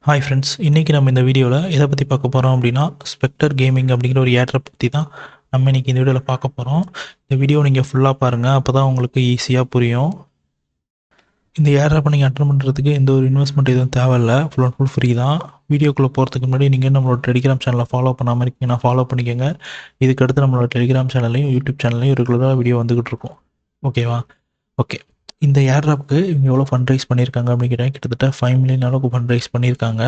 Hi friends, இன்றைக்கி நம்ம இந்த வீடியோவில் எதை பற்றி பார்க்க போகிறோம் அப்படின்னா ஸ்பெக்டர் கேமிங் அப்படிங்கிற ஒரு ஏட்ரை பற்றி தான் நம்ம இன்றைக்கி இந்த வீடியோவில் பார்க்க போகிறோம். இந்த வீடியோ நீங்கள் ஃபுல்லாக பாருங்கள், அப்போ தான் உங்களுக்கு ஈஸியாக புரியும். இந்த ஏட்ரை நீங்கள் அட்டன் பண்ணுறதுக்கு எந்த ஒரு இன்வெஸ்ட்மெண்ட் எதுவும் தேவையில்லை, ஃபுல் அண்ட் ஃபுல் ஃப்ரீ தான். வீடியோக்குள்ளே போகிறதுக்கு முன்னாடி நீங்கள் நம்மளோட டெலிகிராம் சேனலை ஃபாலோ பண்ணாமல் இருக்கீங்கன்னா ஃபாலோ பண்ணிக்கோங்க. இதுக்கடுத்து நம்மளோட டெலிகிராம் சேனல்லையும் யூடியூப் சேனல்லையும் ரெகுலராக வீடியோ வந்துக்கிட்டு இருக்கும். ஓகேவா? ஓகே. இந்த ஏர்ட்ராப்க்கு இவங்க எவ்வளோ ஃபண்ட் ரைஸ் பண்ணியிருக்காங்க அப்படின்னு கேட்டால் கிட்டத்தட்ட 5 மில்லியன் அளவுக்கு ஃபண்ட் ரைஸ் பண்ணியிருக்காங்க.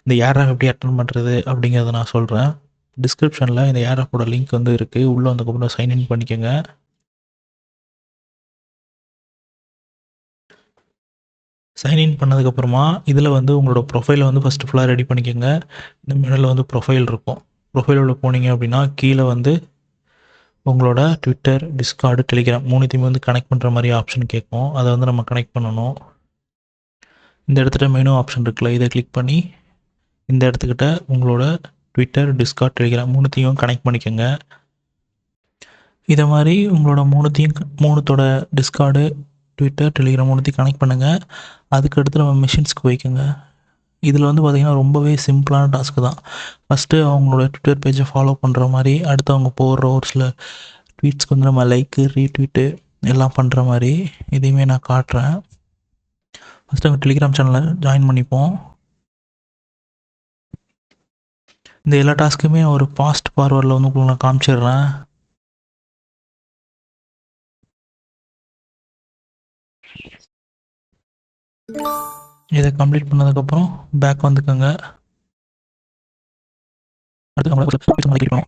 இந்த ஏர்ட்ராப் எப்படி அட்டன் பண்ணுறது அப்படிங்கிறத நான் சொல்கிறேன். டிஸ்கிரிப்ஷனில் இந்த ஏர்ட்ராப்போட லிங்க் வந்து இருக்குது, உள்ளே வந்ததுக்கப்புறம் சைன்இன் பண்ணிக்கோங்க. சைன்இன் பண்ணதுக்கப்புறமா இதில் வந்து உங்களோட ப்ரொஃபைலை வந்து ஃபஸ்ட்டு ஃபுல்லாக ரெடி பண்ணிக்கோங்க. இந்த மிடில் வந்து ப்ரொஃபைல் இருக்கும். ப்ரொஃபைலில் போனீங்க அப்படின்னா கீழே வந்து உங்களோட ட்விட்டர், டிஸ்கார்டு, டெலிகிராம் மூணுத்தையுமே வந்து கனெக்ட் பண்ணுற மாதிரி ஆப்ஷன் கேட்கும். அதை வந்து நம்ம கனெக்ட் பண்ணணும். இந்த இடத்துல மெனு ஆப்ஷன் இருக்குல்ல, இதை கிளிக் பண்ணி இந்த இடத்துக்கிட்ட உங்களோட ட்விட்டர், டிஸ்கார்ட், டெலிகிராம் மூணுத்தையும் கனெக்ட் பண்ணிக்கோங்க. இதை மாதிரி உங்களோட மூணுத்தோட டிஸ்கார்டு, ட்விட்டர், டெலிகிராம் மூணுத்தையும் கனெக்ட் பண்ணுங்கள். அதுக்கு அடுத்து நம்ம மிஷின்ஸ்க்கு போய்க்கோங்க. இதில் வந்து பார்த்திங்கன்னா ரொம்பவே சிம்பிளான டாஸ்க்கு தான். ஃபஸ்ட்டு அவங்களோட ட்விட்டர் பேஜை ஃபாலோ பண்ணுற மாதிரி, அடுத்து அவங்க போடுற ஒரு சில ட்வீட்ஸ்க்கு வந்து நம்ம லைக்கு, ரீட்வீட்டு எல்லாம் பண்ணுற மாதிரி இதையுமே நான் காட்டுறேன். ஃபஸ்ட்டு அவங்க டெலிகிராம் சேனலில் ஜாயின் பண்ணிப்போம். இந்த எல்லா டாஸ்க்குமே ஒரு ஃபாஸ்ட் ஃபார்வர்டில் வந்து உங்களுக்கு நான் காமிச்சிடுறேன். இதை கம்ப்ளீட் பண்ணதுக்கப்புறம் பேக் வந்துக்கோங்க. அடுத்து நம்மளை வைக்கணும்.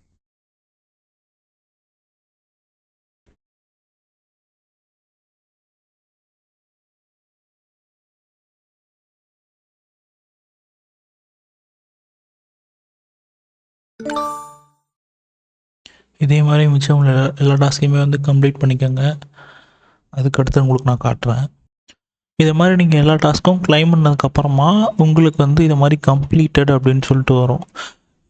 இதே மாதிரி மிச்சம் எல்லா டாஸ்க்கையுமே வந்து கம்ப்ளீட் பண்ணிக்கோங்க. அதுக்கடுத்து உங்களுக்கு நான் காட்டுறேன். இதை மாதிரி நீங்கள் எல்லா டாஸ்க்கும் கிளைம் பண்ணதுக்கப்புறமா உங்களுக்கு வந்து இதை மாதிரி கம்ப்ளீட்டட் அப்படின்னு சொல்லிட்டு வரும்.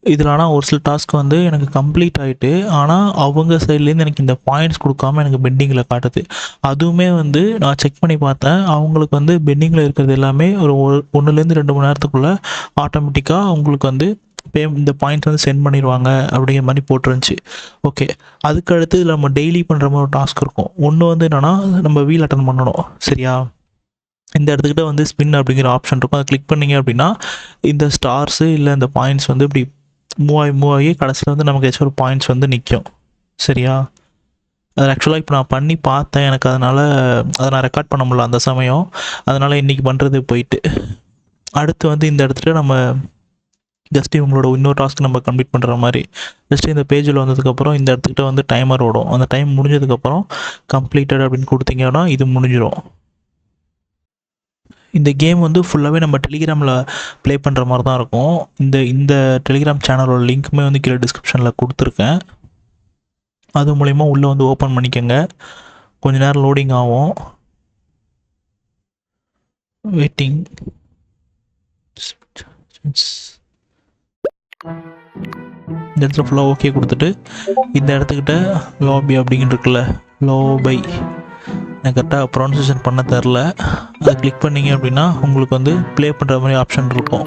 இதில் ஆனால் ஒரு சில டாஸ்க் வந்து எனக்கு கம்ப்ளீட் ஆகிட்டு, ஆனால் அவங்க சைட்லேருந்து எனக்கு இந்த பாயிண்ட்ஸ் கொடுக்காம எனக்கு பெண்டிங்கில் காட்டுது. அதுவுமே வந்து நான் செக் பண்ணி பார்த்தேன். அவங்களுக்கு வந்து பெண்டிங்கில் இருக்கிறது எல்லாமே ஒரு 1-2 மணி நேரத்துக்குள்ளே ஆட்டோமேட்டிக்காக அவங்களுக்கு வந்து இந்த பாயிண்ட்ஸ் வந்து சென்ட் பண்ணிடுவாங்க அப்படிங்கிற மாதிரி போட்டுருந்துச்சு. ஓகே. அதுக்கடுத்து இதில் நம்ம டெய்லி பண்ணுற மாதிரி ஒரு டாஸ்க் இருக்கும். ஒன்று வந்து என்னென்னா நம்ம வீல் அட்டன் பண்ணணும். சரியா? இந்த இடத்துக்கிட்ட வந்து ஸ்பின் அப்படிங்கிற ஆப்ஷன் இருக்கும். அதை கிளிக் பண்ணிங்க அப்படின்னா இந்த ஸ்டார்ஸு இல்லை இந்த பாயிண்ட்ஸ் வந்து இப்படி மூவ் ஆகி கடைசியில் வந்து நமக்கு ஏதாச்சும் ஒரு பாயிண்ட்ஸ் வந்து நிற்கும். சரியா? அது ஆக்சுவலாக இப்போ நான் பண்ணி பார்த்தேன். எனக்கு அதனால் அதை நான் ரெக்கார்ட் பண்ண முடியல அந்த சமயம். அதனால் இன்றைக்கி பண்ணுறது போயிட்டு அடுத்து வந்து இந்த இடத்துல நம்ம ஜஸ்ட் இவங்களோட இன்னொரு டாஸ்க் நம்ம கம்ப்ளீட் பண்ணுற மாதிரி ஜஸ்ட்டு இந்த பேஜில் வந்ததுக்கப்புறம் இந்த இடத்துக்கிட்ட வந்து டைமர் ஓடும். அந்த டைம் முடிஞ்சதுக்கப்புறம் கம்ப்ளீட்டட் அப்படின்னு கொடுத்தீங்கன்னா இது முடிஞ்சிடும். இந்த கேம் வந்து ஃபுல்லாகவே நம்ம டெலிகிராமில் ப்ளே பண்ணுற மாதிரி தான் இருக்கும். இந்த டெலிகிராம் சேனலோட லிங்க்குமே வந்து கீழே டிஸ்கிரிப்ஷனில் கொடுத்துருக்கேன். அது மூலயமா உள்ளே வந்து ஓப்பன் பண்ணிக்கோங்க. கொஞ்ச நேரம் லோடிங் ஆகும். வெயிட்டிங். இந்த இடத்துல ஃபுல்லாக ஓகே கொடுத்துட்டு இந்த இடத்துக்கிட்ட லாபி அப்படிங்கிட்டு இருக்குல்ல, லோபை, எனக்கு கரெக்டாக ப்ரொனன்சியேஷன் பண்ண தெரில. அதை கிளிக் பண்ணிங்க அப்படின்னா உங்களுக்கு வந்து ப்ளே பண்ணுற மாதிரி ஆப்ஷன் இருக்கும்.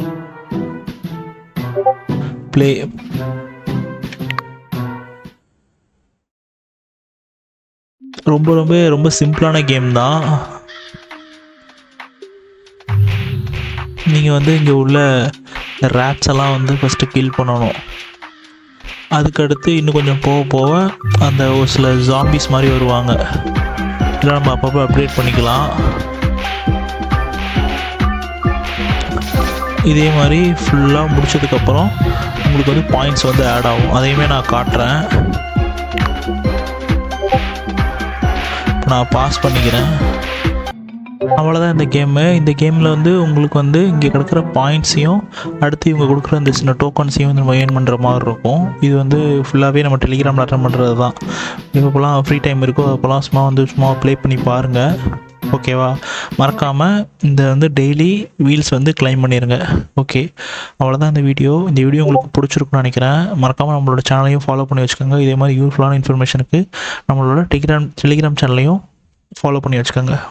ப்ளே. ரொம்ப சிம்பிளான கேம் தான். நீங்கள் வந்து இங்கே உள்ள ரேட்ஸ் எல்லாம் வந்து ஃபஸ்ட்டு கில் பண்ணணும். அதுக்கடுத்து இன்னும் கொஞ்சம் போக அந்த ஒரு சில ஜாம்பிஸ் மாதிரி வருவாங்க. இதெல்லாம் நம்ம அப்பப்போ அப்டேட் பண்ணிக்கலாம். இதே மாதிரி ஃபுல்லாக முடிச்சதுக்கப்புறம் உங்களுக்கு வந்து பாயிண்ட்ஸ் வந்து ஆட் ஆகும். அதையுமே நான் காட்டுறேன். இப்போ நான் பாஸ் பண்ணிக்கிறேன். அவ்வளோதான் இந்த கேமு. இந்த கேமில் வந்து உங்களுக்கு வந்து இங்கே கிடக்கிற பாயிண்ட்ஸையும் அடுத்து இவங்க கொடுக்குற இந்த சின்ன டோக்கன்ஸையும் வந்து நம்ம ஏர்ன் பண்ணுற மாதிரி இருக்கும். இது வந்து ஃபுல்லாகவே நம்ம டெலிகிராமில் அட்டன் பண்ணுறது தான். இப்போலாம் ஃப்ரீ டைம் இருக்கோ அப்போலாம் சும்மா ப்ளே பண்ணி பாருங்கள். ஓகேவா? மறக்காமல் இந்த வந்து டெய்லி வீல்ஸ் வந்து கிளைம் பண்ணிடுங்க. ஓகே, அவ்வளோதான் இந்த வீடியோ. உங்களுக்கு பிடிச்சிருக்குன்னு நினைக்கிறேன். மறக்காமல் நம்மளோட சேனலையும் ஃபாலோ பண்ணி வச்சுக்கோங்க. இதே மாதிரி யூஸ்ஃபுல்லான இன்ஃபர்மேஷனுக்கு நம்மளோட டெலிகிராம் சேனலையும் ஃபாலோ பண்ணி வச்சுக்கோங்க.